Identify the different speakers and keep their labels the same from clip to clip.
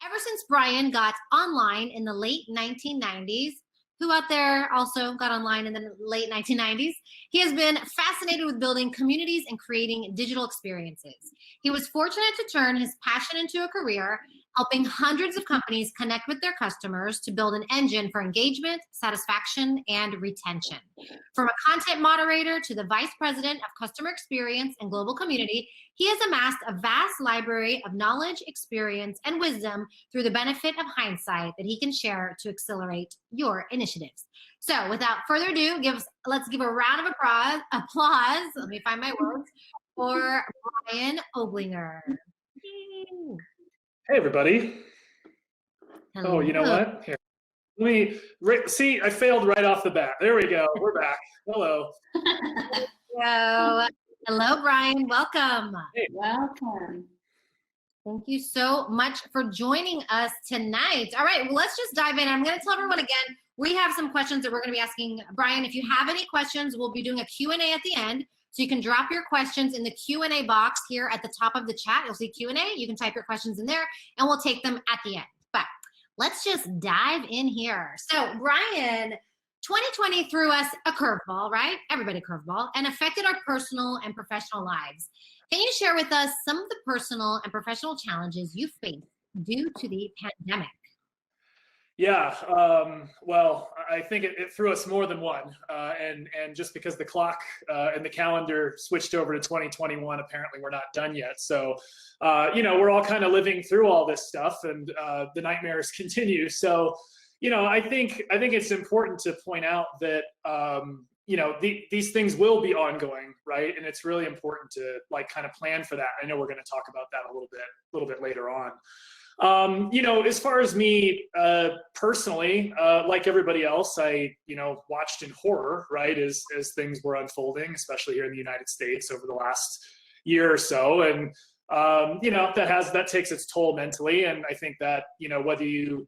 Speaker 1: Ever since Brian got online in the late 1990s, who out there also got online in the late 1990s, he has been fascinated with building communities and creating digital experiences. He was fortunate to turn his passion into a career, helping hundreds of companies connect with their customers to build an engine for engagement, satisfaction, and retention. From a content moderator to the vice president of customer experience and global community, he has amassed a vast library of knowledge, experience, and wisdom through the benefit of hindsight that he can share to accelerate your initiatives. So without further ado, let's give a round of applause, let me find my words, for Brian Oblinger.
Speaker 2: Hey, everybody.
Speaker 1: Hello.
Speaker 2: Oh, you know what? Here, see, I failed right off the bat. There we go. We're back. Hello.
Speaker 1: Hello, Brian. Welcome.
Speaker 2: Hey.
Speaker 3: Welcome.
Speaker 1: Thank you so much for joining us tonight. All right, well, let's just dive in. I'm going to tell everyone again, we have some questions that we're going to be asking Brian. If you have any questions, we'll be doing a Q&A at the end. So you can drop your questions in the Q&A box here at the top of the chat. You'll see Q&A. You can type your questions in there, and we'll take them at the end. But let's just dive in here. So, Brian, 2020 threw us a curveball, right? Everybody curveball, and affected our personal and professional lives. Can you share with us some of the personal and professional challenges you faced due to the pandemic?
Speaker 2: Yeah, well, I think it threw us more than one. And just because the clock and the calendar switched over to 2021, apparently we're not done yet. So, we're all kind of living through all this stuff, and the nightmares continue. So, I think it's important to point out that, these things will be ongoing, right? And it's really important to kind of plan for that. I know we're going to talk about that a little bit later on. As far as me personally, like everybody else, I, watched in horror, right, as things were unfolding, especially here in the United States over the last year or so. And, that takes its toll mentally. And I think that, whether you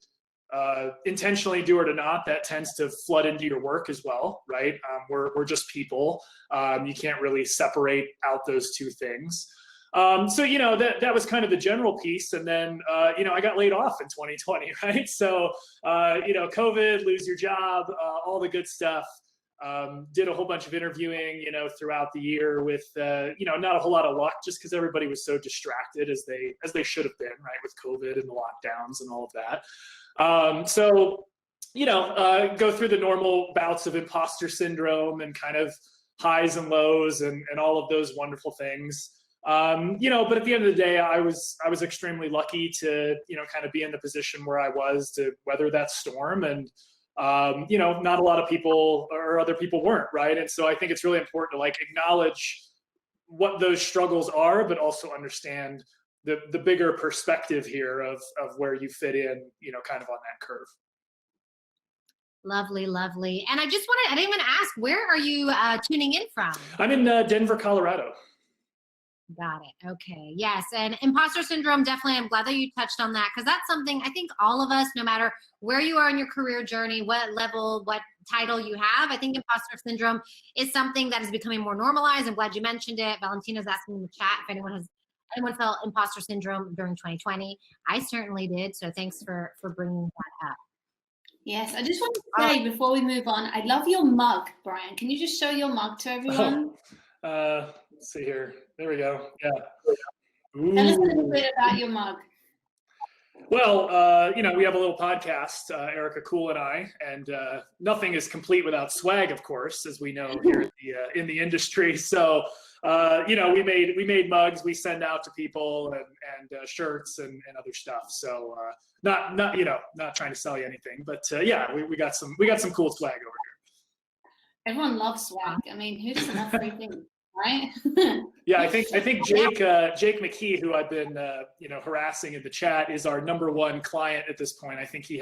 Speaker 2: intentionally do it or not, that tends to flood into your work as well, right? We're just people. You can't really separate out those two things. So, that was kind of the general piece. And then, I got laid off in 2020, right? So, COVID, lose your job, all the good stuff. Did a whole bunch of interviewing, throughout the year with, not a whole lot of luck, just because everybody was so distracted as they should have been, right? With COVID and the lockdowns and all of that. So, go through the normal bouts of imposter syndrome and kind of highs and lows and all of those wonderful things. But at the end of the day, I was extremely lucky to, kind of be in the position where I was to weather that storm. And, not a lot of people or other people weren't, right? And so I think it's really important to acknowledge what those struggles are, but also understand the bigger perspective here of where you fit in, kind of on that curve.
Speaker 1: Lovely, lovely. And I didn't even ask, where are you tuning in from?
Speaker 2: I'm in Denver, Colorado.
Speaker 1: Got it. Okay. Yes. And imposter syndrome, definitely. I'm glad that you touched on that, because that's something I think all of us, no matter where you are in your career journey, what level, what title you have, I think imposter syndrome is something that is becoming more normalized. I'm glad you mentioned it. Valentina's asking in the chat if anyone felt imposter syndrome during 2020. I certainly did. So thanks for bringing that up.
Speaker 3: Yes. I just want to say before we move on, I love your mug, Brian. Can you just show your mug to everyone?
Speaker 2: Let's see here. There we go. Yeah.
Speaker 3: Tell us a little bit about your mug.
Speaker 2: Well, we have a little podcast, Erica Cool and I, and nothing is complete without swag, of course, as we know here in the industry. So, we made mugs we send out to people and shirts and other stuff. So, not trying to sell you anything, but we got some cool swag over here.
Speaker 3: Everyone loves swag. I mean, who doesn't love free things, right?
Speaker 2: Yeah, I think Jake McKee, who I've been harassing in the chat, is our #1 client at this point. I think he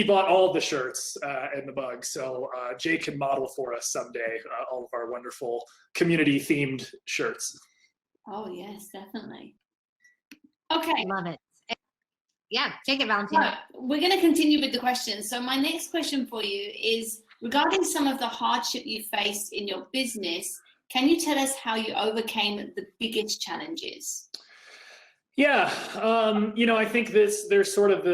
Speaker 2: bought all of the shirts and the mugs. So Jake can model for us someday all of our wonderful community themed shirts.
Speaker 3: Oh yes, definitely. Okay,
Speaker 1: love it. Yeah, take it, Valentina.
Speaker 3: Right. We're going to continue with the questions. So my next question for you is regarding some of the hardship you faced in your business. Can you tell us how you overcame the biggest challenges?
Speaker 2: Yeah, I think there's sort of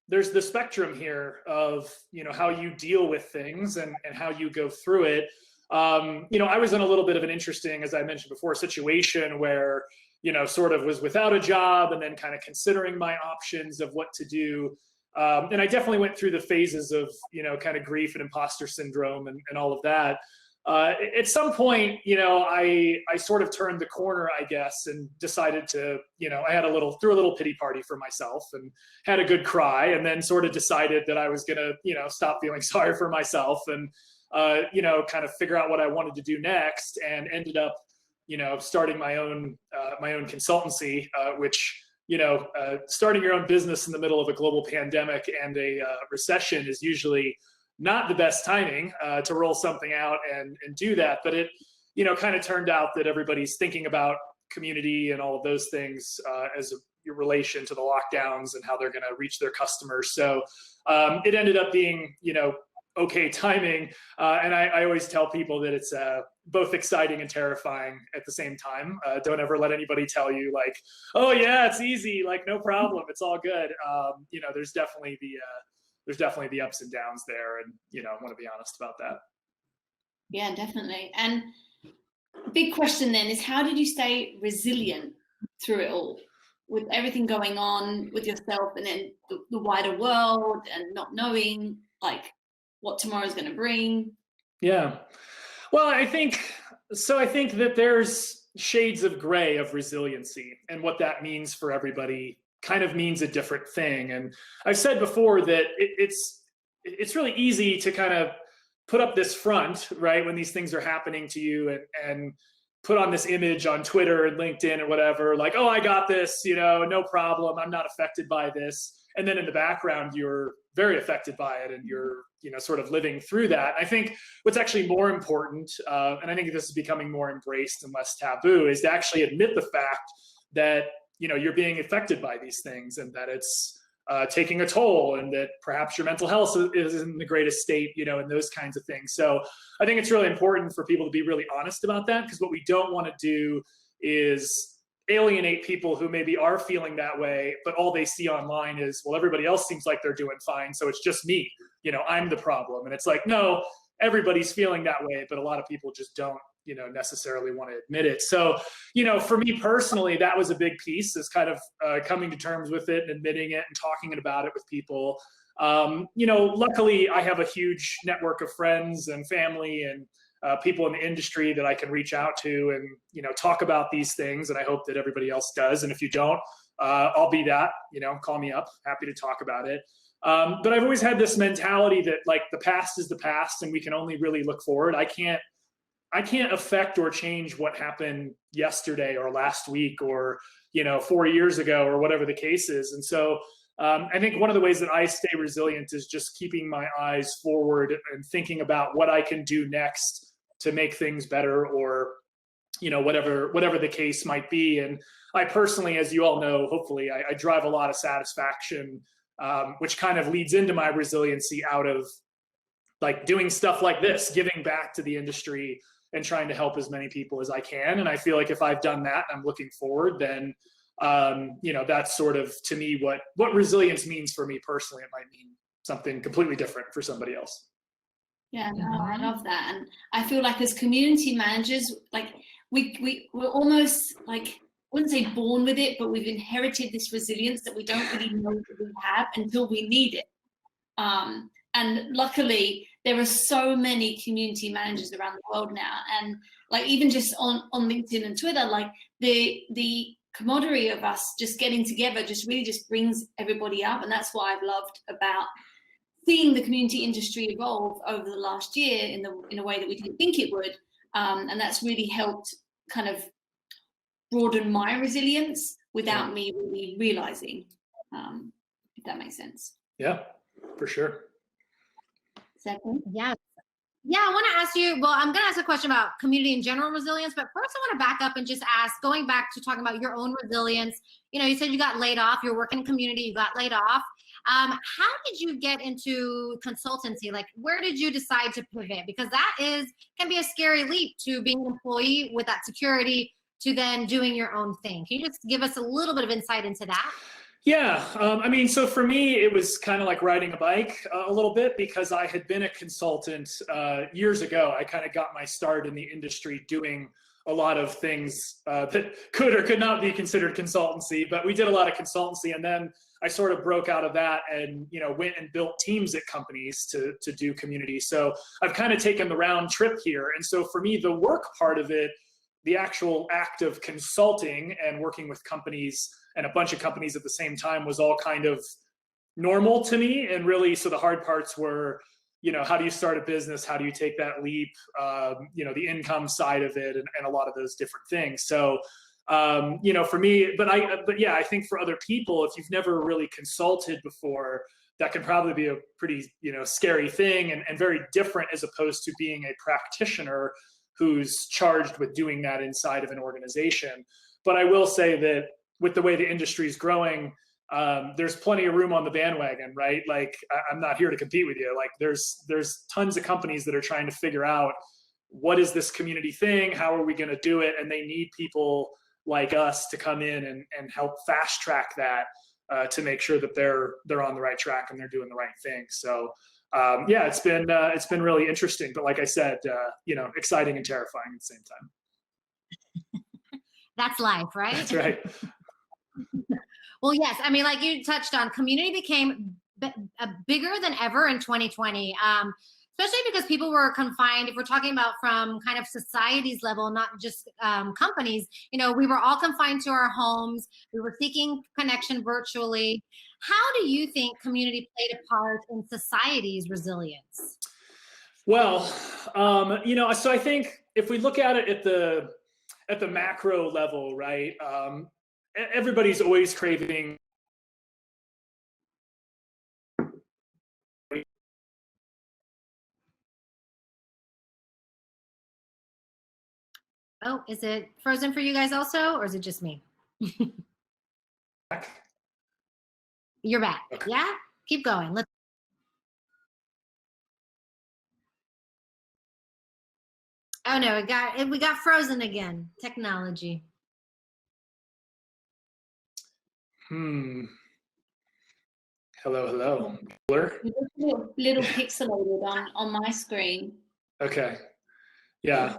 Speaker 2: there's the spectrum here of, how you deal with things and how you go through it. I was in a little bit of an interesting, as I mentioned before, situation where, sort of was without a job and then kind of considering my options of what to do. And I definitely went through the phases of, kind of grief and imposter syndrome and all of that. At some point, I sort of turned the corner, I guess, and decided to, I had threw a little pity party for myself and had a good cry, and then sort of decided that I was gonna, stop feeling sorry for myself and, kind of figure out what I wanted to do next, and ended up, starting my own consultancy, which, starting your own business in the middle of a global pandemic and a recession is usually not the best timing to roll something out and do that. But it, kind of turned out that everybody's thinking about community and all of those things as a relation to the lockdowns and how they're going to reach their customers. So it ended up being, okay timing. And I always tell people that it's both exciting and terrifying at the same time. Don't ever let anybody tell you like, oh yeah, it's easy, like no problem, it's all good. There's definitely the ups and downs there, and I want to be honest about that.
Speaker 3: Yeah, definitely. And big question then is, how did you stay resilient through it all, with everything going on with yourself and then the wider world, and not knowing like what tomorrow's going to bring?
Speaker 2: Yeah, well, I think that there's shades of gray of resiliency, and what that means for everybody kind of means a different thing. And I've said before that it's really easy to kind of put up this front, right, when these things are happening to you, and put on this image on Twitter and LinkedIn and whatever, like, oh, I got this, no problem, I'm not affected by this. And then in the background, you're very affected by it, and you're, sort of living through that. I think what's actually more important, and I think this is becoming more embraced and less taboo, is to actually admit the fact that, you're being affected by these things, and that it's taking a toll, and that perhaps your mental health is in the greatest state, and those kinds of things. So I think it's really important for people to be really honest about that, because what we don't want to do is alienate people who maybe are feeling that way, but all they see online is, well, everybody else seems like they're doing fine, so it's just me, I'm the problem. And it's like, no, everybody's feeling that way, but a lot of people just don't, necessarily want to admit it. So, for me personally, that was a big piece, is kind of coming to terms with it and admitting it and talking about it with people. Luckily, I have a huge network of friends and family and people in the industry that I can reach out to and, talk about these things. And I hope that everybody else does. And if you don't, I'll be that, call me up, happy to talk about it. But I've always had this mentality that like the past is the past and we can only really look forward. I can't affect or change what happened yesterday or last week or, 4 years ago or whatever the case is. And so I think one of the ways that I stay resilient is just keeping my eyes forward and thinking about what I can do next to make things better, or, whatever the case might be. And I personally, as you all know, hopefully I drive a lot of satisfaction, which kind of leads into my resiliency out of like doing stuff like this, giving back to the industry and trying to help as many people as I can. And I feel like if I've done that and I'm looking forward, then, that's sort of, to me, what resilience means for me personally. It might mean something completely different for somebody else.
Speaker 3: Yeah, no, I love that. And I feel like as community managers, like we're almost like, I wouldn't say born with it, but we've inherited this resilience that we don't really know that we have until we need it. And luckily, there are so many community managers around the world now. And like, even just on LinkedIn and Twitter, like the camaraderie of us just getting together just really just brings everybody up. And that's what I've loved about seeing the community industry evolve over the last year in a way that we didn't think it would. And that's really helped kind of broaden my resilience without me really realizing, if that makes sense.
Speaker 2: Yeah, for sure.
Speaker 3: Second.
Speaker 1: Yes. Yeah, I want to ask you, well, I'm going to ask a question about community and general resilience, but first I want to back up and just ask, going back to talking about your own resilience, you said you got laid off, you're working in community, you got laid off. How did you get into consultancy? Like, where did you decide to pivot? Because that can be a scary leap, to being an employee with that security to then doing your own thing. Can you just give us a little bit of insight into that?
Speaker 2: Yeah, I mean, so for me, it was kind of like riding a bike a little bit, because I had been a consultant years ago. I kind of got my start in the industry doing a lot of things that could or could not be considered consultancy, but we did a lot of consultancy, and then I sort of broke out of that and, you know, went and built teams at companies to do community. So I've kind of taken the round trip here. And so for me, the work part of it, the actual act of consulting and working with companies and a bunch of companies at the same time, was all kind of normal to me. And really, so the hard parts were, you know, how do you start a business? How do you take that leap? You know, the income side of it, and a lot of those different things. So, you know, for me, but yeah, I think for other people, if you've never really consulted before, that can probably be a pretty, you know, scary thing, and very different as opposed to being a practitioner who's charged with doing that inside of an organization. But I will say that with the way the industry is growing, there's plenty of room on the bandwagon, right? Like, I'm not here to compete with you. Like, there's tons of companies that are trying to figure out, what is this community thing? How are we going to do it? And they need people like us to come in and help fast track that, to make sure that they're on the right track and they're doing the right thing. So yeah, it's been really interesting, but like I said, you know, exciting and terrifying at the same time.
Speaker 1: That's life, right?
Speaker 2: That's right.
Speaker 1: Well, yes. I mean, like you touched on, community became bigger than ever in 2020, especially because people were confined. If we're talking about from kind of society's level, not just companies, you know, we were all confined to our homes. We were seeking connection virtually. How do you think community played a part in society's resilience?
Speaker 2: Well, you know, so I think if we look at it at the macro level, right? Everybody's always craving.
Speaker 1: Oh, is it frozen for you guys also, or is it just me? You're back.
Speaker 2: Okay.
Speaker 1: Yeah, keep going. Let's. Oh no, we got frozen again. Technology.
Speaker 2: Hello, hello. Blur?
Speaker 3: Little pixelated on my screen.
Speaker 2: Okay. Yeah.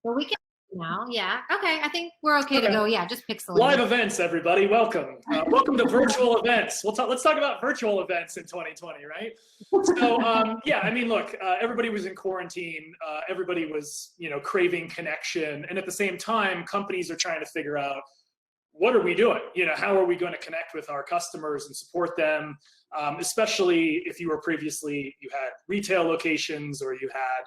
Speaker 1: Well, we can now. Yeah. Okay. I think we're okay to go. Yeah. Just pixelated.
Speaker 2: Live events, everybody. Welcome. Welcome to virtual events. Let's talk about virtual events in 2020, right? So yeah, I mean, look, everybody was in quarantine. Everybody was, you know, craving connection, and at the same time, companies are trying to figure out, what are we doing? You know, how are we going to connect with our customers and support them? Especially if you had retail locations, or you had,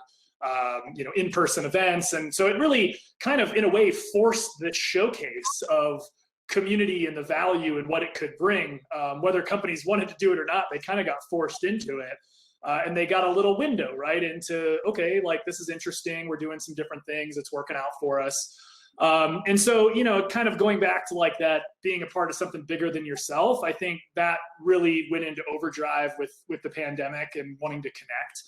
Speaker 2: you know, in-person events. And so it really kind of, in a way, forced this showcase of community and the value and what it could bring. Whether companies wanted to do it or not, they kind of got forced into it. And they got a little window, right, into, okay, like, this is interesting. We're doing some different things. It's working out for us. And so, you know, kind of going back to like that, being a part of something bigger than yourself, I think that really went into overdrive with the pandemic and wanting to connect.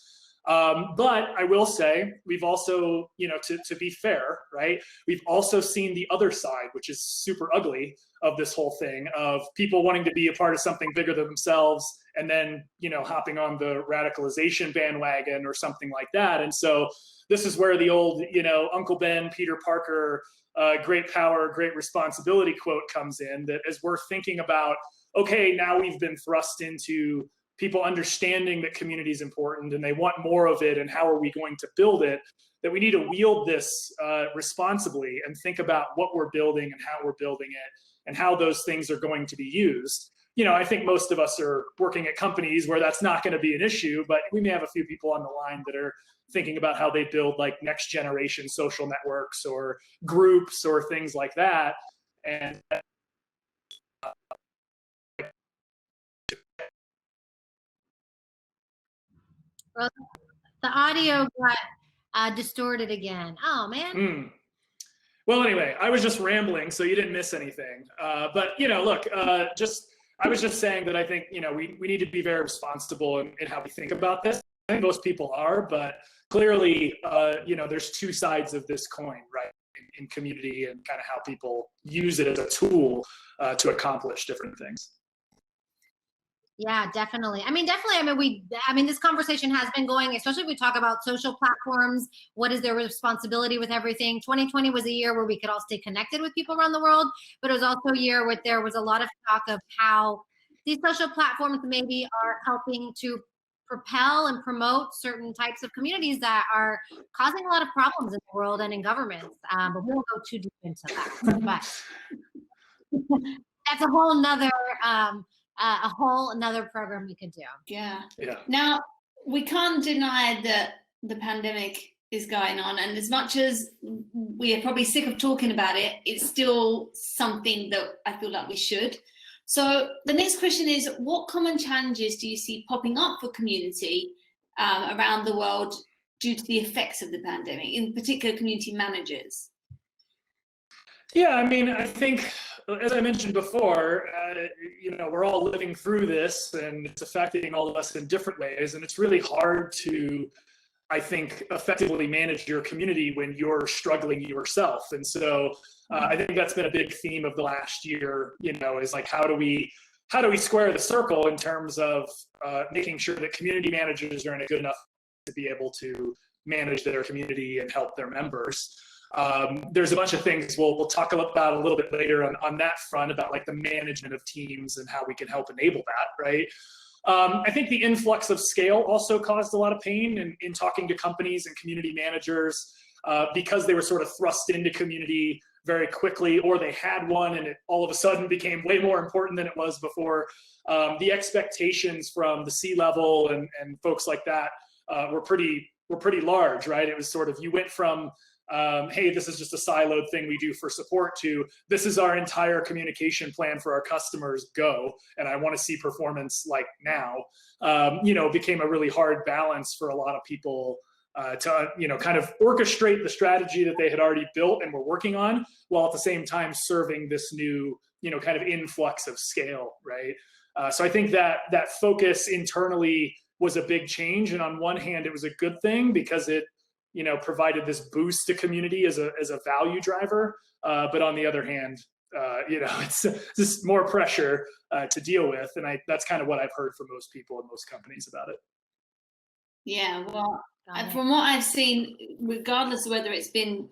Speaker 2: But I will say, we've also, you know, to be fair, right, we've also seen the other side, which is super ugly, of this whole thing, of people wanting to be a part of something bigger than themselves, and then, you know, hopping on the radicalization bandwagon or something like that. And so this is where the old, you know, Uncle Ben, Peter Parker, great power, great responsibility quote comes in, that as we're thinking about, okay, now we've been thrust into people understanding that community is important and they want more of it, and how are we going to build it, that we need to wield this responsibly and think about what we're building and how we're building it and how those things are going to be used. You know, I think most of us are working at companies where that's not going to be an issue, but we may have a few people on the line that are thinking about how they build like next generation social networks or groups or things like that. And
Speaker 1: Well, the audio got distorted again. Oh man.
Speaker 2: Well, anyway, I was just rambling, so you didn't miss anything. But, you know, look, I was just saying that I think, you know, we need to be very responsible in how we think about this. I think most people are, but clearly, you know, there's two sides of this coin, right? in community and kind of how people use it as a tool to accomplish different things.
Speaker 1: Yeah, definitely. I mean, this conversation has been going, especially if we talk about social platforms. What is their responsibility with everything? 2020 was a year where we could all stay connected with people around the world, but it was also a year where there was a lot of talk of how these social platforms maybe are helping to propel and promote certain types of communities that are causing a lot of problems in the world and in governments. But we won't go too deep into that. But that's a whole nother program we could do.
Speaker 3: Yeah.
Speaker 2: Yeah.
Speaker 3: Now, we can't deny that the pandemic is going on, and as much as we are probably sick of talking about it, it's still something that I feel like we should. So the next question is, what common challenges do you see popping up for community around the world due to the effects of the pandemic, in particular community managers?
Speaker 2: Yeah, I mean, I think, as I mentioned before, we're all living through this, and it's affecting all of us in different ways, and it's really hard to, I think, effectively manage your community when you're struggling yourself. And so I think that's been a big theme of the last year, is like, how do we square the circle in terms of making sure that community managers are in a good enough to be able to manage their community and help their members. There's a bunch of things we'll talk about a little bit later on that front, about like the management of teams and how we can help enable that, right? I think the influx of scale also caused a lot of pain in talking to companies and community managers, because they were sort of thrust into community very quickly, or they had one and it all of a sudden became way more important than it was before. The expectations from the C-level and folks like that were pretty large, right? It was sort of, you went from hey, this is just a siloed thing we do for support, to this is our entire communication plan for our customers, go, and I want to see performance like now. Became a really hard balance for a lot of people to kind of orchestrate the strategy that they had already built and were working on, while at the same time serving this new kind of influx of scale, right? So I think that focus internally was a big change, and on one hand it was a good thing because it provided this boost to community as a value driver. But on the other hand, it's just more pressure to deal with. And that's kind of what I've heard from most people and most companies about it.
Speaker 3: Yeah, well, from what I've seen, regardless of whether it's been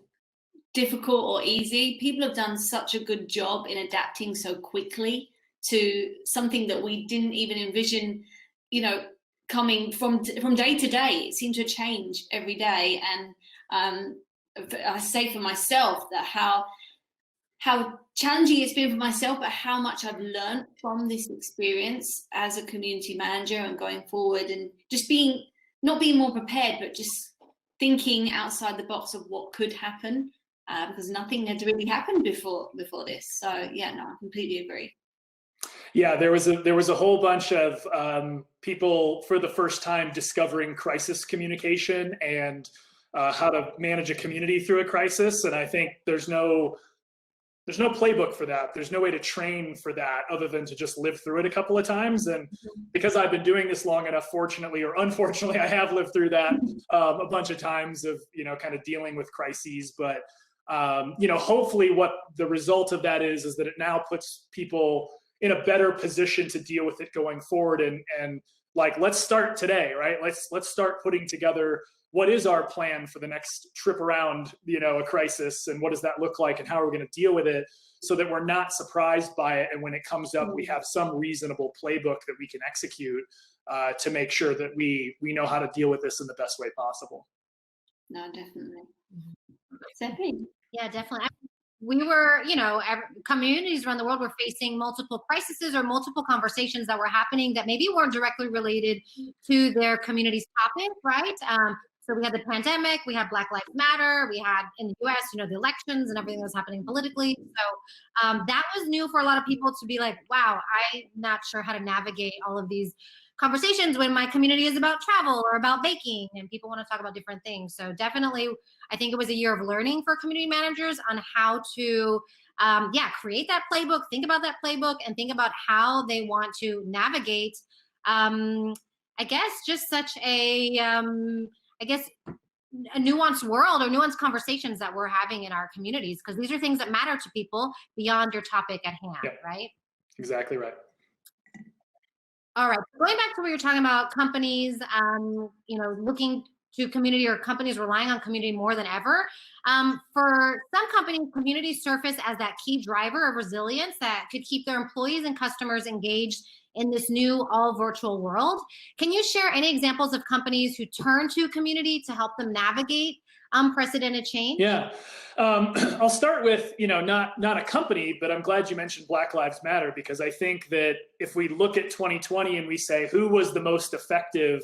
Speaker 3: difficult or easy, people have done such a good job in adapting so quickly to something that we didn't even envision, coming from day to day. It seemed to change every day. And I say for myself that how challenging it's been for myself, but how much I've learned from this experience as a community manager and going forward, and just not being more prepared, but just thinking outside the box of what could happen, because nothing had really happened before this. So yeah, no, I completely agree.
Speaker 2: Yeah, there was a whole bunch of people for the first time discovering crisis communication and how to manage a community through a crisis. And I think there's no playbook for that. There's no way to train for that other than to just live through it a couple of times. And because I've been doing this long enough, fortunately or unfortunately, I have lived through that a bunch of times of kind of dealing with crises. But hopefully what the result of that is that it now puts people in a better position to deal with it going forward. And like, let's start today, right? Let's start putting together what is our plan for the next trip around, a crisis, and what does that look like, and how are we going to deal with it, so that we're not surprised by it. And when it comes up, we have some reasonable playbook that we can execute to make sure that we know how to deal with this in the best way possible.
Speaker 3: No, definitely. Stephanie?
Speaker 1: Yeah, definitely. We were, communities around the world were facing multiple crises or multiple conversations that were happening that maybe weren't directly related to their community's topic, right? So we had the pandemic, we had Black Lives Matter, we had in the US, the elections and everything that was happening politically. So that was new for a lot of people to be like, wow, I'm not sure how to navigate all of these conversations when my community is about travel or about baking and people want to talk about different things. So definitely, I think it was a year of learning for community managers on how to, create that playbook, think about that playbook, and think about how they want to navigate, I guess, just such a, a nuanced world or nuanced conversations that we're having in our communities, because these are things that matter to people beyond your topic at hand,
Speaker 2: Yep.
Speaker 1: right?
Speaker 2: Exactly right.
Speaker 1: All right, going back to what you're talking about, companies, looking to community, or companies relying on community more than ever. For some companies, communities surface as that key driver of resilience that could keep their employees and customers engaged in this new all virtual world. Can you share any examples of companies who turn to community to help them navigate unprecedented change?
Speaker 2: Yeah, I'll start with, not a company, but I'm glad you mentioned Black Lives Matter, because I think that if we look at 2020 and we say who was the most effective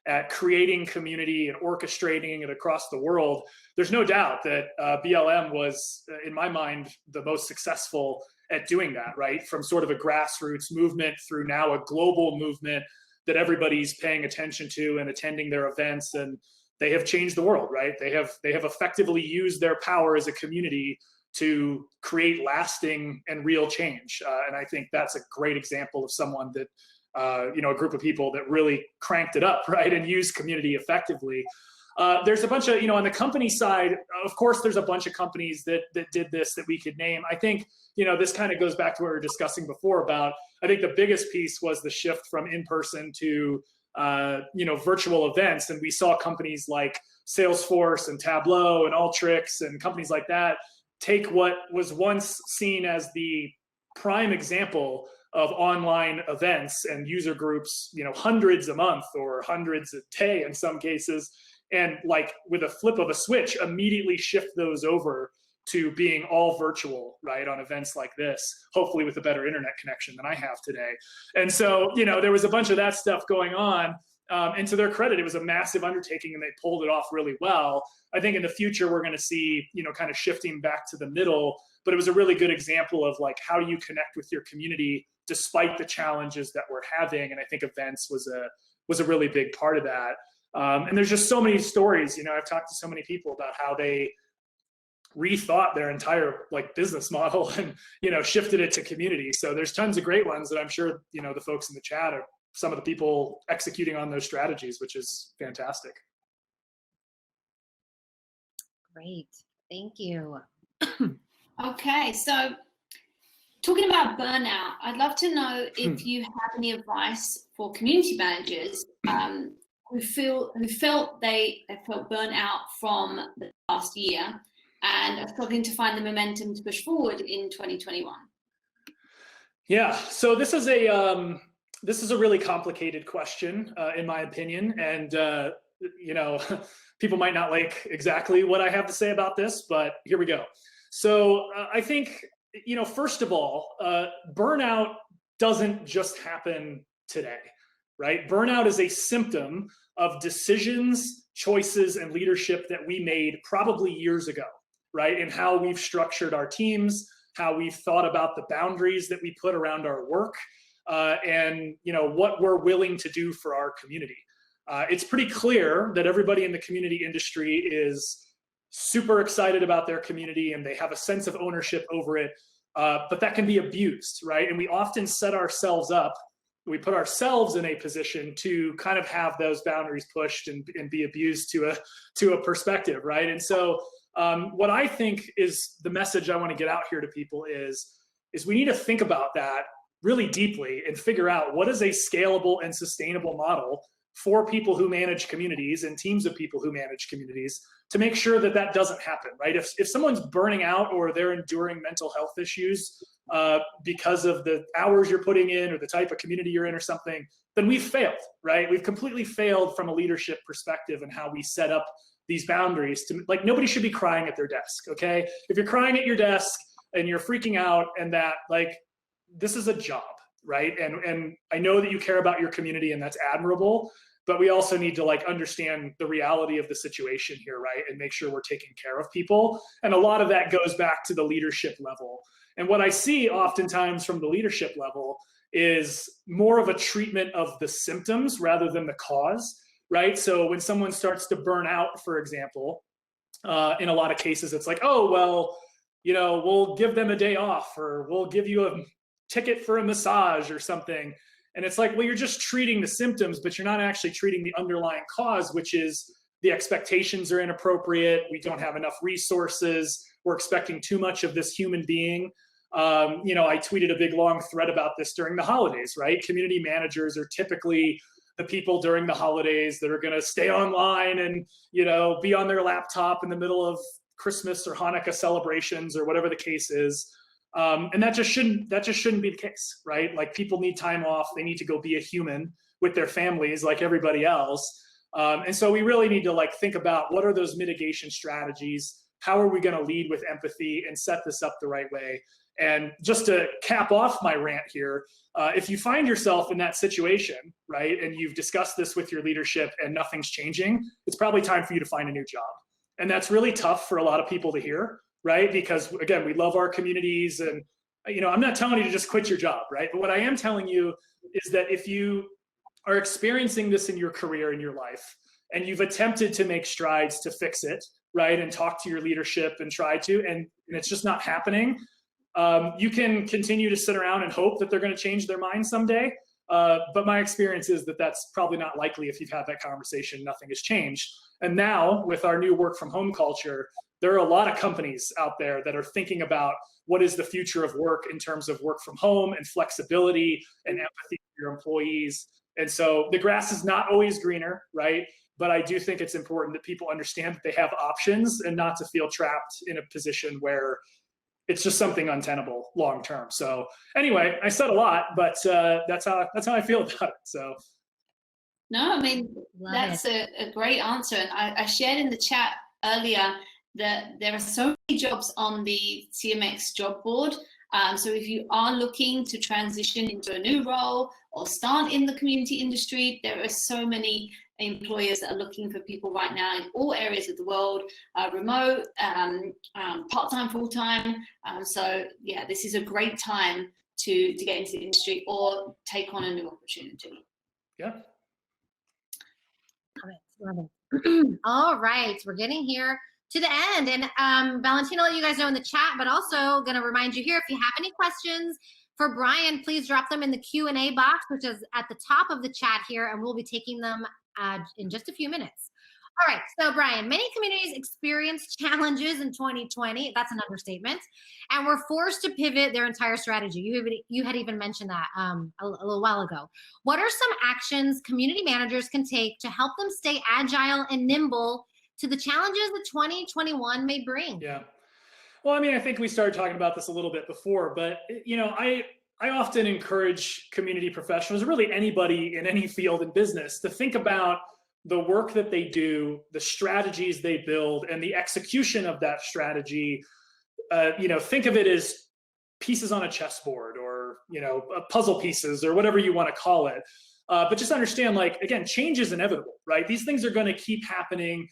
Speaker 2: at creating community and orchestrating it across the world, there's no doubt that BLM was, in my mind, the most successful at doing that, right? From sort of a grassroots movement through now a global movement that everybody's paying attention to and attending their events, and they have changed the world, right? They have effectively used their power as a community to create lasting and real change. And I think that's a great example of someone that, a group of people that really cranked it up, right? And used community effectively. There's a bunch of, on the company side, of course, there's a bunch of companies that did this that we could name. I think, this kind of goes back to what we were discussing before about, I think the biggest piece was the shift from in-person to, virtual events. And we saw companies like Salesforce and Tableau and Alteryx and companies like that take what was once seen as the prime example of online events and user groups, hundreds a month or hundreds a day in some cases, and like with a flip of a switch, immediately shift those over to being all virtual, right, on events like this, hopefully with a better internet connection than I have today. And so, there was a bunch of that stuff going on. And to their credit, it was a massive undertaking and they pulled it off really well. I think in the future, we're going to see, kind of shifting back to the middle, but it was a really good example of like, how do you connect with your community despite the challenges that we're having? And I think events was a really big part of that. And there's just so many stories, I've talked to so many people about how they rethought their entire like business model and, shifted it to community. So there's tons of great ones that I'm sure, the folks in the chat are some of the people executing on those strategies, which is fantastic.
Speaker 1: Great, thank you.
Speaker 3: Okay, so talking about burnout, I'd love to know if you have any advice for community managers who felt they felt burnt out from the last year and are struggling to find the momentum to push forward in 2021.
Speaker 2: Yeah, so this is a really complicated question, in my opinion, and people might not like exactly what I have to say about this, but here we go. So I think, first of all, burnout doesn't just happen today, right? Burnout is a symptom of decisions, choices, and leadership that we made probably years ago, right? And how we've structured our teams, how we've thought about the boundaries that we put around our work, and what we're willing to do for our community. It's pretty clear that everybody in the community industry is super excited about their community and they have a sense of ownership over it, but that can be abused, right? And we often set ourselves up, we put ourselves in a position to kind of have those boundaries pushed and be abused to a perspective, right? And so what I think is the message I want to get out here to people is we need to think about that really deeply and figure out what is a scalable and sustainable model for people who manage communities and teams of people who manage communities to make sure that that doesn't happen, right? If someone's burning out or they're enduring mental health issues because of the hours you're putting in or the type of community you're in or something, then we've failed, right? We've completely failed from a leadership perspective and how we set up these boundaries to, like, nobody should be crying at their desk, okay? If you're crying at your desk and you're freaking out and that, like, this is a job, right? And I know that you care about your community and that's admirable, but we also need to like understand the reality of the situation here, right? And make sure we're taking care of people. And a lot of that goes back to the leadership level. And what I see oftentimes from the leadership level is more of a treatment of the symptoms rather than the cause, right? So when someone starts to burn out, for example, in a lot of cases, it's like, oh, well, we'll give them a day off or we'll give you a ticket for a massage or something. And it's like, well, you're just treating the symptoms, but you're not actually treating the underlying cause, which is the expectations are inappropriate. We don't have enough resources. We're expecting too much of this human being. I tweeted a big long thread about this during the holidays, right? Community managers are typically the people during the holidays that are going to stay online and, be on their laptop in the middle of Christmas or Hanukkah celebrations or whatever the case is. And that just shouldn't be the case, right? Like, people need time off. They need to go be a human with their families like everybody else. And so we really need to think about what are those mitigation strategies? How are we going to lead with empathy and set this up the right way? And just to cap off my rant here, if you find yourself in that situation, right, and you've discussed this with your leadership and nothing's changing, it's probably time for you to find a new job. And that's really tough for a lot of people to hear, right? Because again, we love our communities, and I'm not telling you to just quit your job, right? But what I am telling you is that if you are experiencing this in your career, in your life, and you've attempted to make strides to fix it, right, and talk to your leadership and try to, and it's just not happening, you can continue to sit around and hope that they're going to change their mind someday. But my experience is that that's probably not likely. If you've had that conversation, nothing has changed. And now with our new work from home culture, there are a lot of companies out there that are thinking about what is the future of work in terms of work from home and flexibility and empathy for your employees. And so the grass is not always greener, right? But I do think it's important that people understand that they have options and not to feel trapped in a position where it's just something untenable long term. So anyway, I said a lot, but that's how I feel about it. So.
Speaker 3: No, I mean, that's a great answer. And I shared in the chat earlier that there are so many jobs on the CMX job board. So if you are looking to transition into a new role or start in the community industry, there are so many employers that are looking for people right now in all areas of the world, remote, part-time, full-time. So yeah, this is a great time to get into the industry or take on a new opportunity.
Speaker 2: Yeah.
Speaker 1: Love it. All right, we're getting here to the end, and Valentina let you guys know in the chat, but also going to remind you here, if you have any questions for Brian, please drop them in the Q&A box, which is at the top of the chat here, and we'll be taking them in just a few minutes. All right, so Brian, many communities experienced challenges in 2020. That's an understatement, and were forced to pivot their entire strategy. You had even mentioned that a little while ago. What are some actions community managers can take to help them stay agile and nimble to the challenges that 2021 may bring?
Speaker 2: Yeah. Well, I mean, I think we started talking about this a little bit before, but I often encourage community professionals, really anybody in any field in business, to think about the work that they do, the strategies they build, and the execution of that strategy. Think of it as pieces on a chessboard, or puzzle pieces, or whatever you want to call it. But just understand, again, change is inevitable, right? These things are going to keep happening.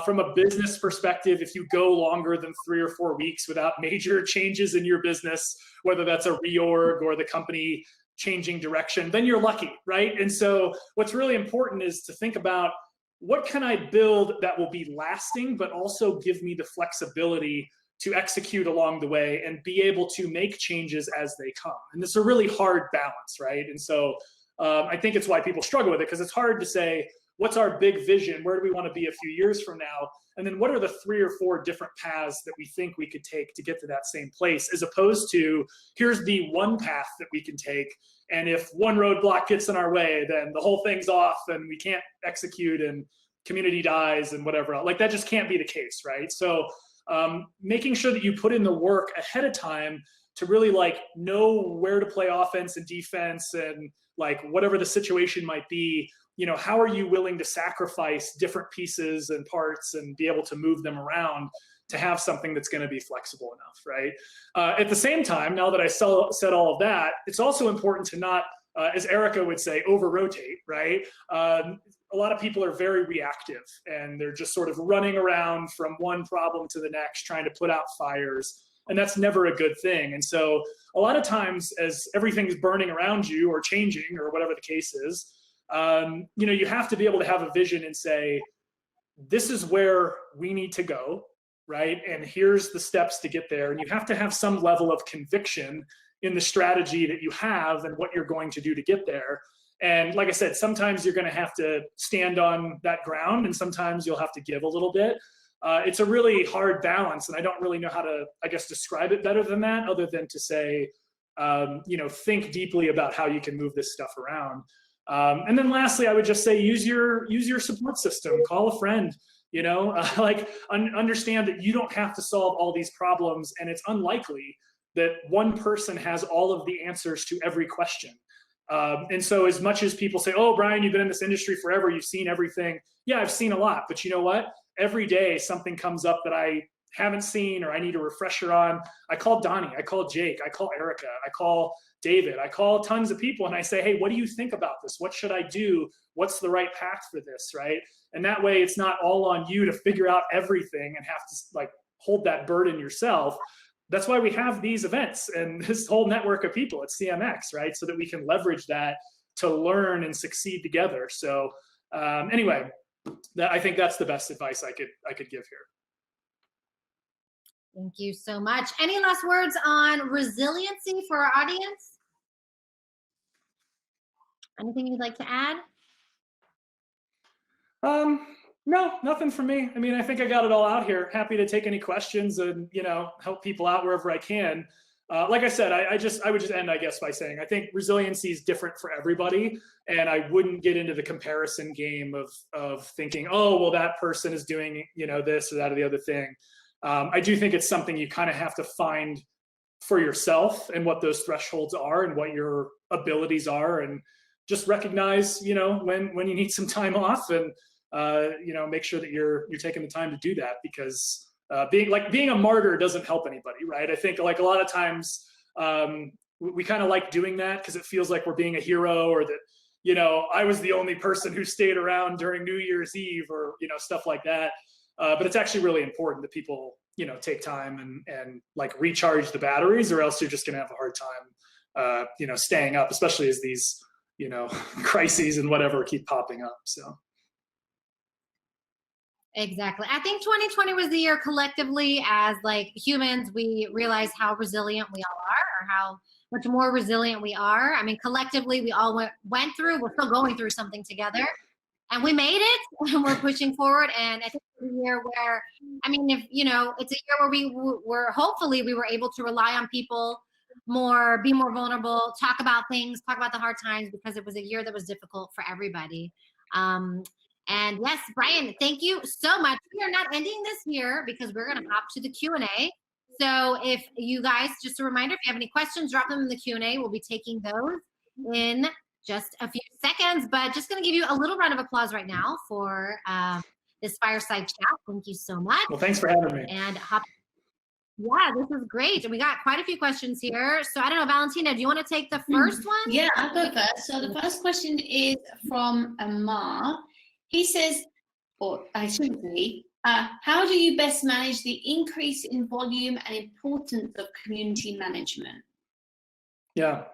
Speaker 2: From a business perspective, if you go longer than 3 or 4 weeks without major changes in your business, whether that's a reorg or the company changing direction, then you're lucky, right? And so what's really important is to think about, what can I build that will be lasting, but also give me the flexibility to execute along the way and be able to make changes as they come. And it's a really hard balance, right? And so I think it's why people struggle with it, because it's hard to say, what's our big vision? Where do we want to be a few years from now? And then what are the 3 or 4 different paths that we think we could take to get to that same place, as opposed to, here's the one path that we can take. And if one roadblock gets in our way, then the whole thing's off and we can't execute and community dies and whatever else. That just can't be the case, right? So making sure that you put in the work ahead of time to really know where to play offense and defense, and whatever the situation might be, how are you willing to sacrifice different pieces and parts and be able to move them around to have something that's going to be flexible enough, right? At the same time, now that I said all of that, it's also important to not, as Erica would say, over-rotate, right? A lot of people are very reactive, and they're just sort of running around from one problem to the next, trying to put out fires. And that's never a good thing. And so a lot of times, as everything's burning around you or changing or whatever the case is, you have to be able to have a vision and say, this is where we need to go, right? And here's the steps to get there. And you have to have some level of conviction in the strategy that you have and what you're going to do to get there. And like I said, sometimes you're going to have to stand on that ground, and sometimes you'll have to give a little bit. It's a really hard balance, and I don't really know how to, I guess, describe it better than that, other than to say, think deeply about how you can move this stuff around. And then lastly, I would just say use your support system. Call a friend. Understand that you don't have to solve all these problems, and it's unlikely that one person has all of the answers to every question. And so as much as people say, oh, Brian, you've been in this industry forever, you've seen everything. Yeah, I've seen a lot, but you know what? Every day something comes up that I haven't seen or I need a refresher on. I call Donnie, I call Jake, I call Erica, I call David, I call tons of people and I say, hey, what do you think about this? What should I do? What's the right path for this, right? And that way it's not all on you to figure out everything and have to hold that burden yourself. That's why we have these events and this whole network of people at CMX, right? So that we can leverage that to learn and succeed together. So anyway, I think that's the best advice I could give here.
Speaker 1: Thank you so much. Any last words on resiliency for our audience? Anything you'd like to add?
Speaker 2: No, nothing for me. I mean, I think I got it all out here. Happy to take any questions and, help people out wherever I can. Like I said, I would just end, I guess, by saying I think resiliency is different for everybody, and I wouldn't get into the comparison game of thinking, oh, well, that person is doing, this or that or the other thing. I do think it's something you kind of have to find for yourself and what those thresholds are and what your abilities are, and just recognize, when you need some time off, and make sure that you're taking the time to do that, because being a martyr doesn't help anybody, right? I think like a lot of times we kind of like doing that because it feels like we're being a hero, or that, I was the only person who stayed around during New Year's Eve, or, stuff like that. But it's actually really important that people, take time and like recharge the batteries, or else you're just going to have a hard time, staying up, especially as these, crises and whatever keep popping up. So.
Speaker 1: Exactly. I think 2020 was the year collectively as like humans, we realized how resilient we all are, or how much more resilient we are. I mean, collectively, we all went through, we're still going through something together, and we made it, and we're pushing forward. And I think it's a year where, I mean, if, it's a year where hopefully we were able to rely on people more, be more vulnerable, talk about things, talk about the hard times, because it was a year that was difficult for everybody. And yes, Brian, thank you so much. We are not ending this here because we're going to hop to the Q&A. So if you guys, just a reminder, if you have any questions, drop them in the Q&A. We'll be taking those in just a few seconds, but just going to give you a little round of applause right now for this fireside chat. Thank you so much.
Speaker 2: Well, thanks for having me.
Speaker 1: And yeah, this is great. We got quite a few questions here. So I don't know, Valentina, do you want to take the first one?
Speaker 3: Yeah, I'll go first. So the first question is from Amar. He says, or I shouldn't say, how do you best manage the increase in volume and importance of community management?
Speaker 2: Yeah.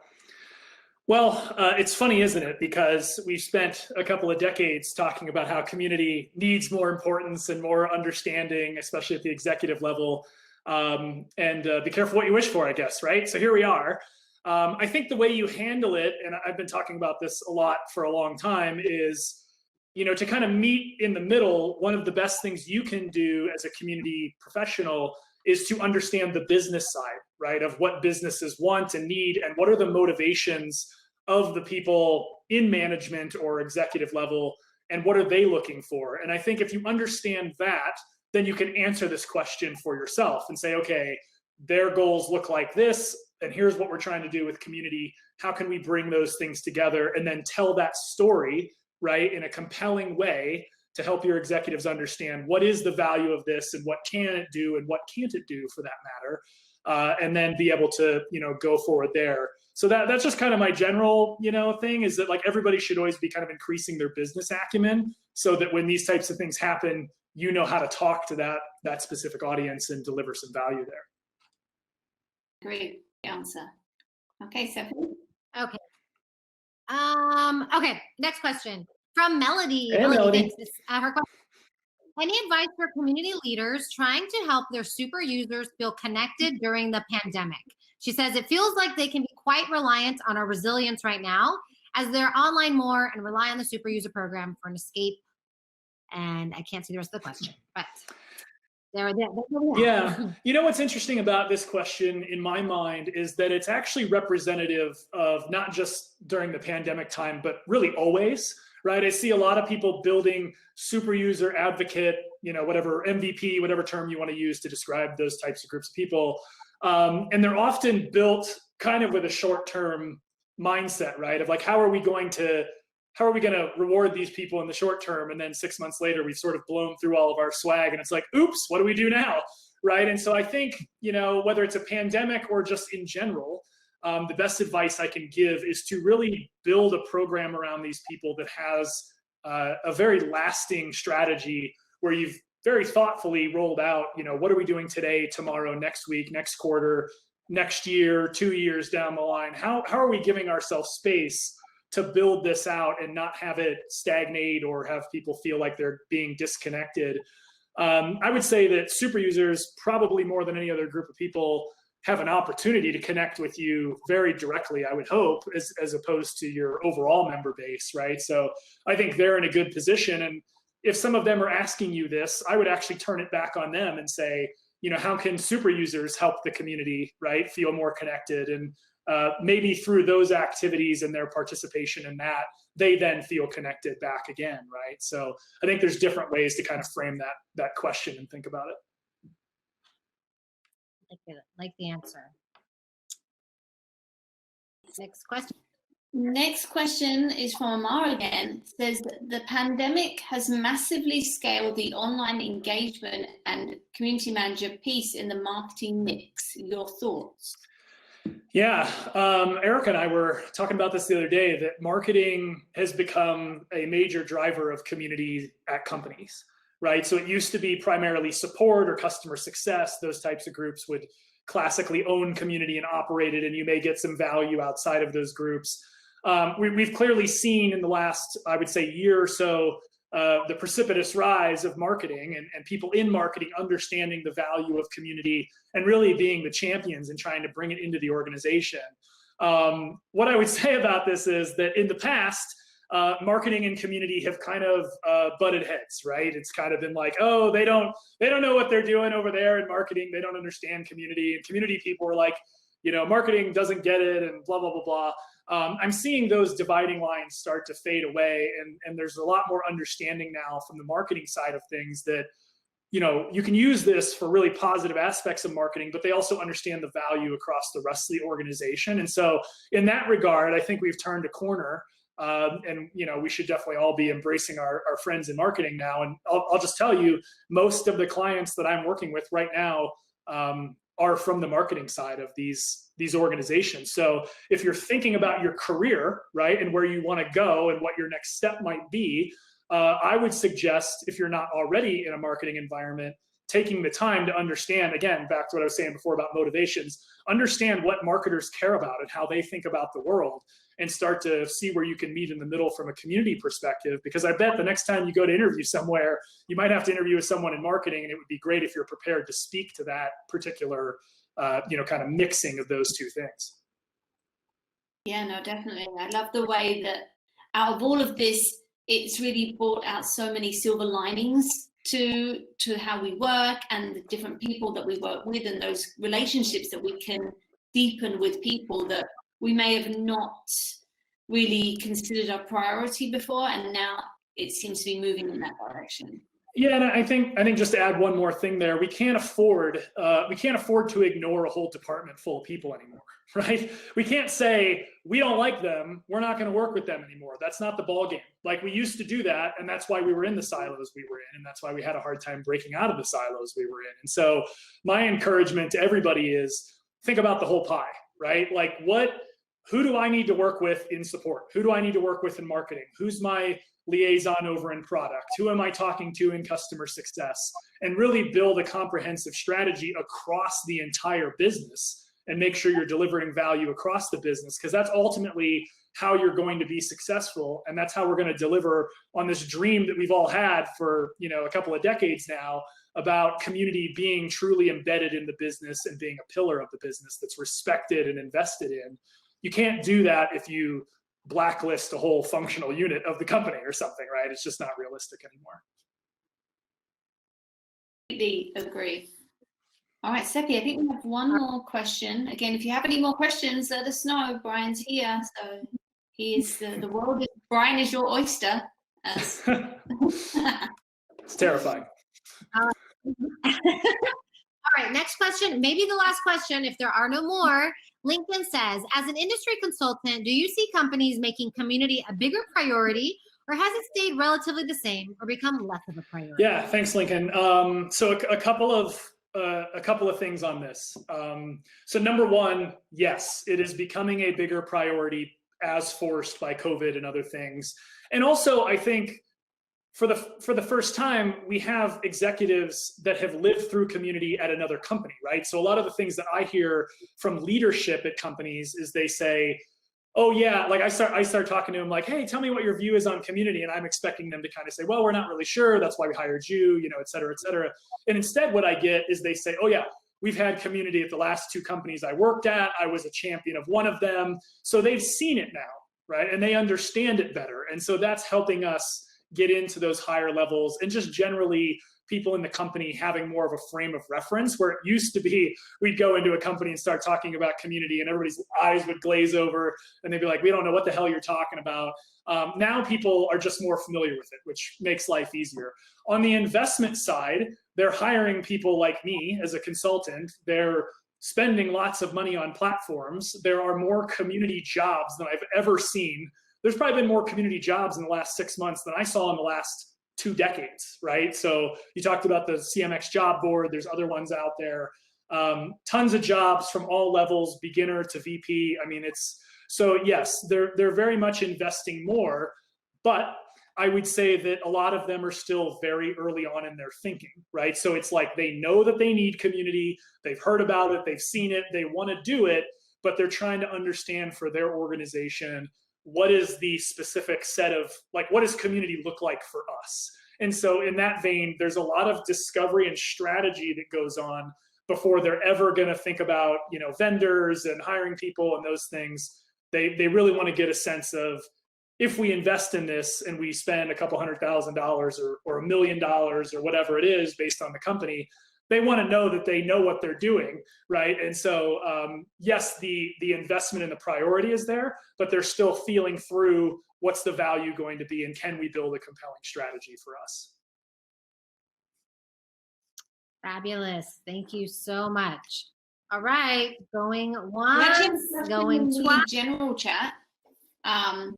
Speaker 2: Well, it's funny, isn't it? Because we've spent a couple of decades talking about how community needs more importance and more understanding, especially at the executive level. And be careful what you wish for, I guess, right? So here we are. I think the way you handle it, and I've been talking about this a lot for a long time, is to kind of meet in the middle. One of the best things you can do as a community professional is to understand the business side, right, of what businesses want and need, and what are the motivations of the people in management or executive level, and what are they looking for. And I think if you understand that, then you can answer this question for yourself and say, okay, their goals look like this, and here's what we're trying to do with community. How can we bring those things together, and then tell that story, right, in a compelling way to help your executives understand what is the value of this, and what can it do, and what can't it do for that matter, and then be able to, go forward there. So that's just kind of my general, thing, is that like everybody should always be kind of increasing their business acumen, so that when these types of things happen, you know how to talk to that specific audience and deliver some value there.
Speaker 3: Great answer. Okay, Stephanie.
Speaker 1: Okay. Okay, next question from Melody.
Speaker 2: Hey, Melody.
Speaker 1: Thanks. Her question: any advice for community leaders trying to help their super users feel connected during the pandemic? She says it feels like they can be quite reliant on our resilience right now, as they're online more and rely on the super user program for an escape. And I can't see the rest of the question, but
Speaker 2: yeah. You know what's interesting about this question in my mind is that it's actually representative of not just during the pandemic time, but really always, right? I see a lot of people building super user advocate, whatever MVP, whatever term you want to use to describe those types of groups of people. And they're often built kind of with a short-term mindset, right? Of like, how are we going to reward these people in the short term? And then 6 months later, we've sort of blown through all of our swag and it's like, oops, what do we do now? Right. And so I think, whether it's a pandemic or just in general, the best advice I can give is to really build a program around these people that has a very lasting strategy where you've very thoughtfully rolled out, what are we doing today, tomorrow, next week, next quarter, next year, 2 years down the line? How are we giving ourselves space to build this out and not have it stagnate or have people feel like they're being disconnected? I would say that super users, probably more than any other group of people, have an opportunity to connect with you very directly, I would hope, as opposed to your overall member base, right? So I think they're in a good position. And if some of them are asking you this, I would actually turn it back on them and say, how can super users help the community, right, feel more connected? And maybe through those activities and their participation in that, they then feel connected back again, right? So I think there's different ways to kind of frame that question and think about it.
Speaker 1: Like the answer. Next question.
Speaker 3: Next question is from Amar again. It says the pandemic has massively scaled the online engagement and community manager piece in the marketing mix. Your thoughts?
Speaker 2: Yeah, Erica and I were talking about this the other day, that marketing has become a major driver of community at companies, right? So it used to be primarily support or customer success. Those types of groups would classically own community and operate it, and you may get some value outside of those groups. We've clearly seen in the last, I would say, year or so, the precipitous rise of marketing and people in marketing understanding the value of community and really being the champions and trying to bring it into the organization. What I would say about this is that in the past, marketing and community have kind of butted heads, right? It's kind of been like, oh, they don't know what they're doing over there in marketing. They don't understand community, and community people are like, marketing doesn't get it, and blah, blah, blah, blah. I'm seeing those dividing lines start to fade away, and there's a lot more understanding now from the marketing side of things that, you can use this for really positive aspects of marketing, but they also understand the value across the rest of the organization. And so in that regard, I think we've turned a corner, and we should definitely all be embracing our friends in marketing now. And I'll just tell you, most of the clients that I'm working with right now are from the marketing side of these organizations. So if you're thinking about your career, right, and where you want to go and what your next step might be, I would suggest, if you're not already in a marketing environment, taking the time to understand, again, back to what I was saying before about motivations, understand what marketers care about and how they think about the world, and start to see where you can meet in the middle from a community perspective. Because I bet the next time you go to interview somewhere, you might have to interview with someone in marketing, and it would be great if you're prepared to speak to that particular, kind of mixing of those two things.
Speaker 3: Yeah, no, definitely. I love the way that out of all of this, it's really brought out so many silver linings to how we work and the different people that we work with, and those relationships that we can deepen with people that we may have not really considered a priority before, and now it seems to be moving in that direction.
Speaker 2: Yeah, and I think just to add one more thing there, we can't afford to ignore a whole department full of people anymore, right? We can't say we don't like them, we're not going to work with them anymore. That's not the ball game. Like, we used to do that, and that's why we were in the silos we were in, and that's why we had a hard time breaking out of the silos we were in. And so my encouragement to everybody is think about the whole pie, right? Like, who do I need to work with in support? Who do I need to work with in marketing? Who's my liaison over in product? Who am I talking to in customer success? And really build a comprehensive strategy across the entire business and make sure you're delivering value across the business, because that's ultimately how you're going to be successful. And that's how we're going to deliver on this dream that we've all had for, a couple of decades now, about community being truly embedded in the business and being a pillar of the business that's respected and invested in. You can't do that if you blacklist a whole functional unit of the company or something, right? It's just not realistic anymore.
Speaker 3: Completely agree. All right, Seppi, I think we have one more question. Again, if you have any more questions, let us know. Brian's here, so he is the world. Brian is your oyster.
Speaker 2: It's terrifying.
Speaker 1: All right, next question, maybe the last question if there are no more. LinkedIn says, as an industry consultant, do you see companies making community a bigger priority, or has it stayed relatively the same or become less of a priority?
Speaker 2: Yeah, thanks, Lincoln. So a couple of things on this. So number one, yes, it is becoming a bigger priority as forced by COVID and other things. And also, I think for the first time, we have executives that have lived through community at another company, right? So a lot of the things that I hear from leadership at companies is they say, oh yeah, like I start talking to them like, hey, tell me what your view is on community. And I'm expecting them to kind of say, well, we're not really sure. That's why we hired you, you know, et cetera, et cetera. And instead what I get is they say, oh yeah, we've had community at the last 2 companies I worked at. I was a champion of one of them. So they've seen it now, right? And they understand it better. And so that's helping us get into those higher levels, and just generally people in the company having more of a frame of reference, where it used to be we'd go into a company and start talking about community and everybody's eyes would glaze over and they'd be like, we don't know what the hell you're talking about. Now people are just more familiar with it, which makes life easier. On the investment side, they're hiring people like me as a consultant. They're spending lots of money on platforms. There are more community jobs than I've ever seen. There's probably been more community jobs in the last 6 months than I saw in the last 2 decades, right? So you talked about the CMX job board. There's other ones out there. Tons of jobs from all levels, beginner to VP. I mean, so yes, they're very much investing more, but I would say that a lot of them are still very early on in their thinking, right? So it's like they know that they need community. They've heard about it. They've seen it. They want to do it, but they're trying to understand for their organization, what is the specific set of, like, what does community look like for us? And so in that vein, there's a lot of discovery and strategy that goes on before they're ever going to think about, you know, vendors and hiring people and those things. They really want to get a sense of, if we invest in this and we spend a couple $100,000 or $1 million or whatever it is based on the company, they want to know that they know what they're doing, right? And so, yes, the investment and the priority is there, but they're still feeling through what's the value going to be and can we build a compelling strategy for us?
Speaker 1: Fabulous. Thank you so much. All right, going once, going twice.
Speaker 3: General chat.
Speaker 1: Oh,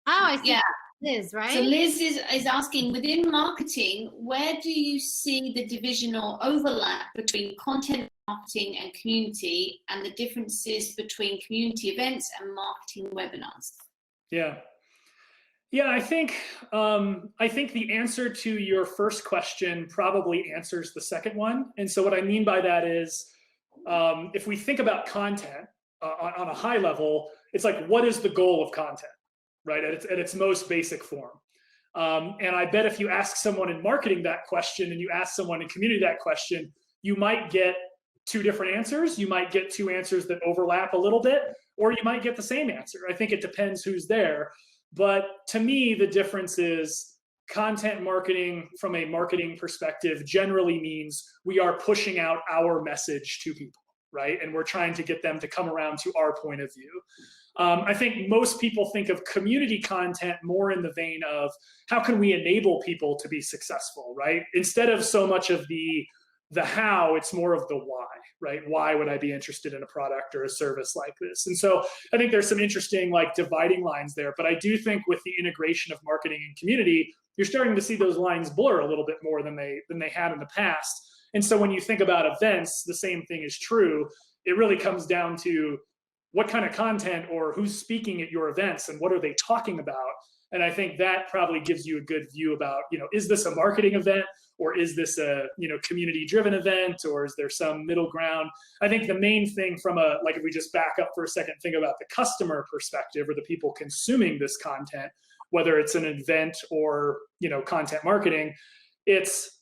Speaker 1: I see.
Speaker 3: Yeah.
Speaker 1: Liz, right?
Speaker 3: So Liz is asking, within marketing, where do you see the divisional overlap between content marketing and community, and the differences between community events and marketing webinars?
Speaker 2: Yeah, I think the answer to your first question probably answers the second one. And so what I mean by that is, if we think about content on a high level, it's like, what is the goal of content? Right, at its most basic form. And I bet if you ask someone in marketing that question and you ask someone in community that question, you might get 2 different answers. You might get 2 answers that overlap a little bit, or you might get the same answer. I think it depends who's there. But to me, the difference is content marketing from a marketing perspective generally means we are pushing out our message to people, right? And we're trying to get them to come around to our point of view. I think most people think of community content more in the vein of, how can we enable people to be successful, right? Instead of so much of the how, it's more of the why, right? Why would I be interested in a product or a service like this? And so I think there's some interesting like dividing lines there, but I do think with the integration of marketing and community, you're starting to see those lines blur a little bit more than they had in the past. And so when you think about events, the same thing is true. It really comes down to what kind of content or who's speaking at your events and what are they talking about. And I think that probably gives you a good view about, you know, is this a marketing event, or is this a, you know, community driven event, or is there some middle ground? I think the main thing from a, like, if we just back up for a second, think about the customer perspective or the people consuming this content, whether it's an event or, you know, content marketing, it's,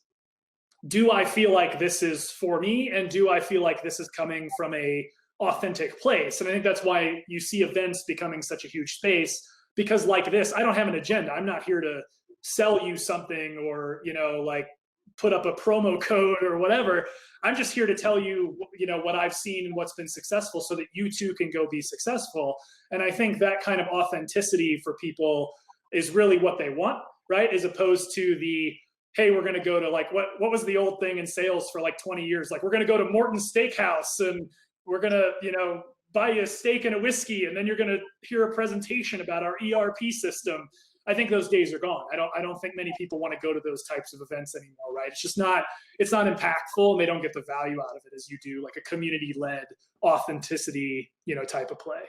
Speaker 2: do I feel like this is for me? And do I feel like this is coming from a authentic place? And I think that's why you see events becoming such a huge space, because like this, I don't have an agenda. I'm not here to sell you something or, like put up a promo code or whatever. I'm just here to tell you, what I've seen and what's been successful so that you too can go be successful. And I think that kind of authenticity for people is really what they want, right? As opposed to the, hey, we're going to go to like, what was the old thing in sales for like 20 years? Like, we're going to go to Morton's Steakhouse and we're going to, buy you a steak and a whiskey, and then you're going to hear a presentation about our ERP system. I think those days are gone. I don't think many people want to go to those types of events anymore, right? It's not impactful, and they don't get the value out of it as you do like a community-led authenticity, type of play.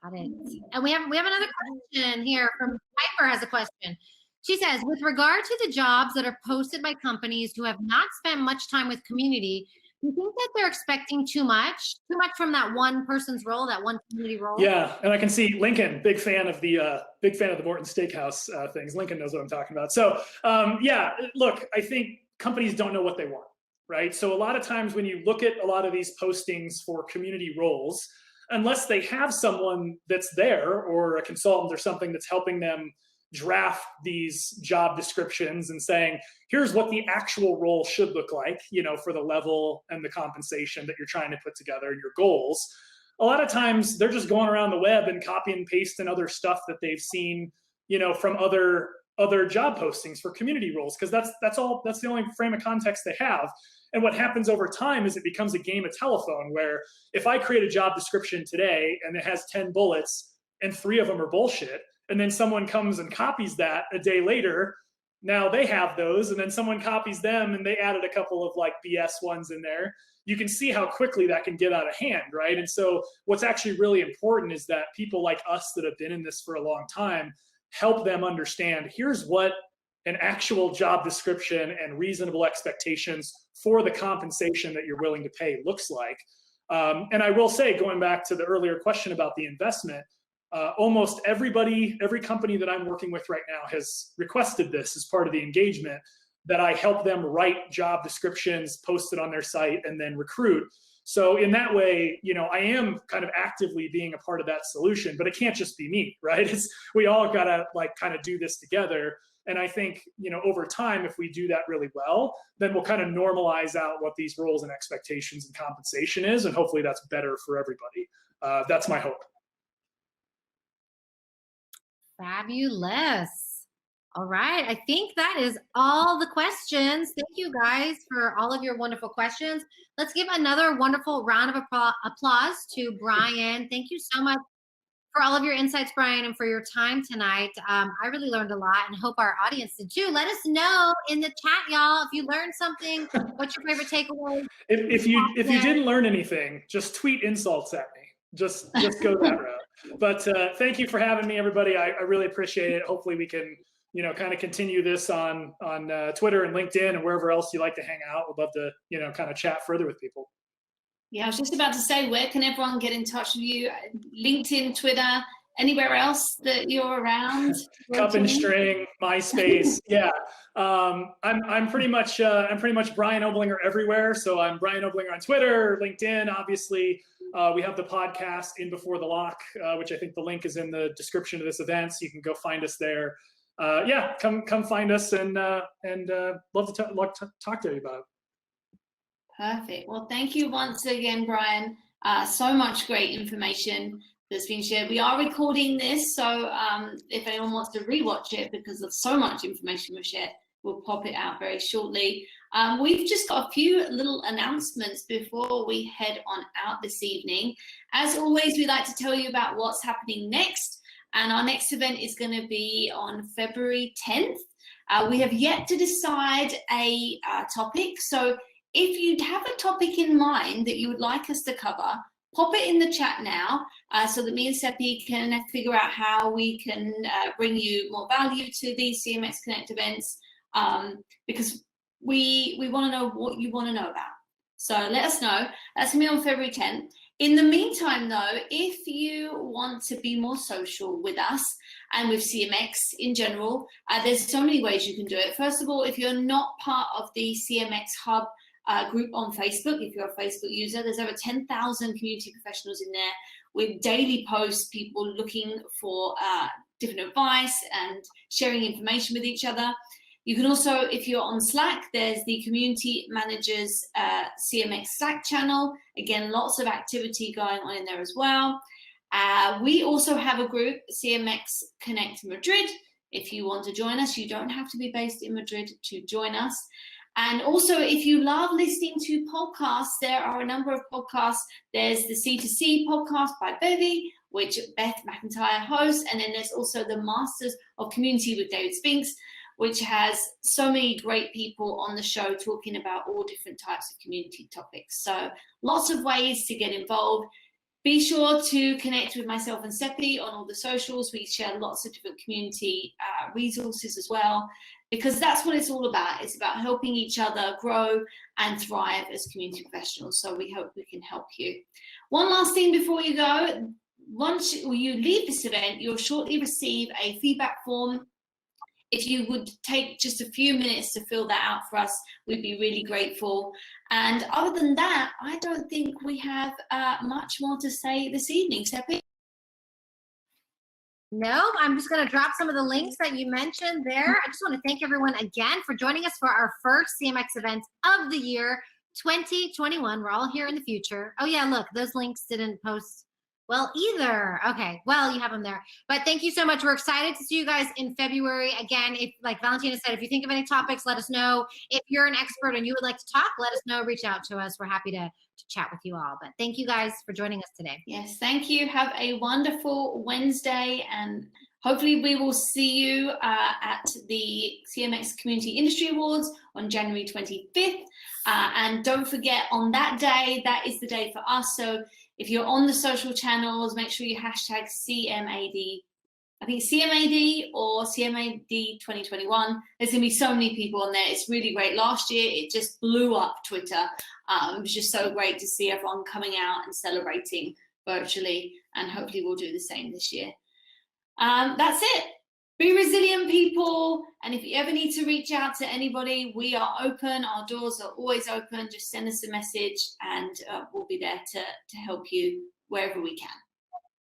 Speaker 1: Got it. And we have another question here from Piper has a question. She says, with regard to the jobs that are posted by companies who have not spent much time with community, do you think that they're expecting too much from that one person's role, that one community role?
Speaker 2: Yeah, and I can see Lincoln, big fan of the Morton Steakhouse things. Lincoln knows what I'm talking about. So yeah, look, I think companies don't know what they want, right? So a lot of times when you look at a lot of these postings for community roles, unless they have someone that's there or a consultant or something that's helping them draft these job descriptions and saying, here's what the actual role should look like, for the level and the compensation that you're trying to put together and your goals. A lot of times they're just going around the web and copy and pasting other stuff that they've seen, from other job postings for community roles, because that's the only frame of context they have. And what happens over time is it becomes a game of telephone, where if I create a job description today and it has 10 bullets and 3 of them are bullshit, and then someone comes and copies that a day later, now they have those, and then someone copies them and they added a couple of like BS ones in there. You can see how quickly that can get out of hand, right? And so what's actually really important is that people like us that have been in this for a long time help them understand, here's what an actual job description and reasonable expectations for the compensation that you're willing to pay looks like. And I will say, going back to the earlier question about the investment, almost every company that I'm working with right now has requested this as part of the engagement, that I help them write job descriptions, post it on their site, and then recruit. So in that way, I am kind of actively being a part of that solution, but it can't just be me, right? We all gotta like kind of do this together. And I think, over time, if we do that really well, then we'll kind of normalize out what these roles and expectations and compensation is. And hopefully that's better for everybody. That's my hope.
Speaker 1: Fabulous. All right. I think that is all the questions. Thank you guys for all of your wonderful questions. Let's give another wonderful round of applause to Brian. Thank you so much for all of your insights, Brian, and for your time tonight. I really learned a lot and hope our audience did too. Let us know in the chat, y'all, if you learned something. What's your favorite takeaway?
Speaker 2: If you didn't learn anything, just tweet insults at me. Just go that route. But thank you for having me, everybody. I really appreciate it. Hopefully we can, kind of continue this on Twitter and LinkedIn and wherever else you like to hang out. We'd love to, kind of chat further with people.
Speaker 3: Yeah, I was just about to say, where can everyone get in touch with you? LinkedIn, Twitter, anywhere else that you're around?
Speaker 2: Cup and String, MySpace. Yeah, I'm pretty much Brian Oblinger everywhere. So I'm Brian Oblinger on Twitter, LinkedIn, obviously. We have the podcast In Before the Lock, which I think the link is in the description of this event, so you can go find us there. Yeah, come find us and love to talk to you about it.
Speaker 3: Perfect. Well, thank you once again, Brian. So much great information that's been shared. We are recording this, so if anyone wants to rewatch it because of so much information we've shared, we'll pop it out very shortly. We've just got a few little announcements before we head on out this evening. As always, we like to tell you about what's happening next, and our next event is going to be on February 10th. We have yet to decide a topic, so if you have a topic in mind that you would like us to cover, pop it in the chat now so that me and Seppi can figure out how we can bring you more value to these CMX Connect events, because we want to know what you want to know about. So let us know. That's going to be on February 10th. In the meantime, though, if you want to be more social with us and with CMX in general, there's so many ways you can do it. First of all, if you're not part of the CMX Hub group on Facebook, if you're a Facebook user, there's over 10,000 community professionals in there. with daily posts, people looking for different advice and sharing information with each other. You can also, if you're on Slack, there's the Community Managers CMX Slack channel. Again, lots of activity going on in there as well. We also have a group, CMX Connect Madrid. If you want to join us, you don't have to be based in Madrid to join us. And also, if you love listening to podcasts, there are a number of podcasts. There's the C2C podcast by Bevy, which Beth McIntyre hosts. And then there's also the Masters of Community with David Spinks, which has so many great people on the show talking about all different types of community topics. So lots of ways to get involved. Be sure to connect with myself and Seppi on all the socials. We share lots of different community resources as well, because that's what it's all about. It's about helping each other grow and thrive as community professionals. So we hope we can help you. One last thing before you go. Once you leave this event, you'll shortly receive a feedback form. If you would take just a few minutes to fill that out for us, we'd be really grateful. And other than that, I don't think we have much more to say this evening. Seppi?
Speaker 1: No, I'm just going to drop some of the links that you mentioned there. I just want to thank everyone again for joining us for our first CMX event of the year 2021. We're all here in the future. Oh yeah, look, those links didn't post well either. Okay, well, you have them there. But thank you so much. We're excited to see you guys in February. Again, if, like Valentina said, if you think of any topics, let us know. If you're an expert and you would like to talk, let us know. Reach out to us. We're happy to chat with you all. But thank you guys for joining us today.
Speaker 3: Yes, thank you. Have a wonderful Wednesday, and hopefully we will see you at the CMX Community Industry Awards on January 25th. And don't forget, on that day, that is the day for us. So if you're on the social channels, make sure you hashtag CMAD. I think CMAD or CMAD 2021. There's going to be so many people on there. It's really great. Last year, it just blew up Twitter. It was just so great to see everyone coming out and celebrating virtually. And hopefully we'll do the same this year. That's it. Be resilient, people. And if you ever need to reach out to anybody, we are open. Our doors are always open. Just send us a message and we'll be there to help you wherever we can.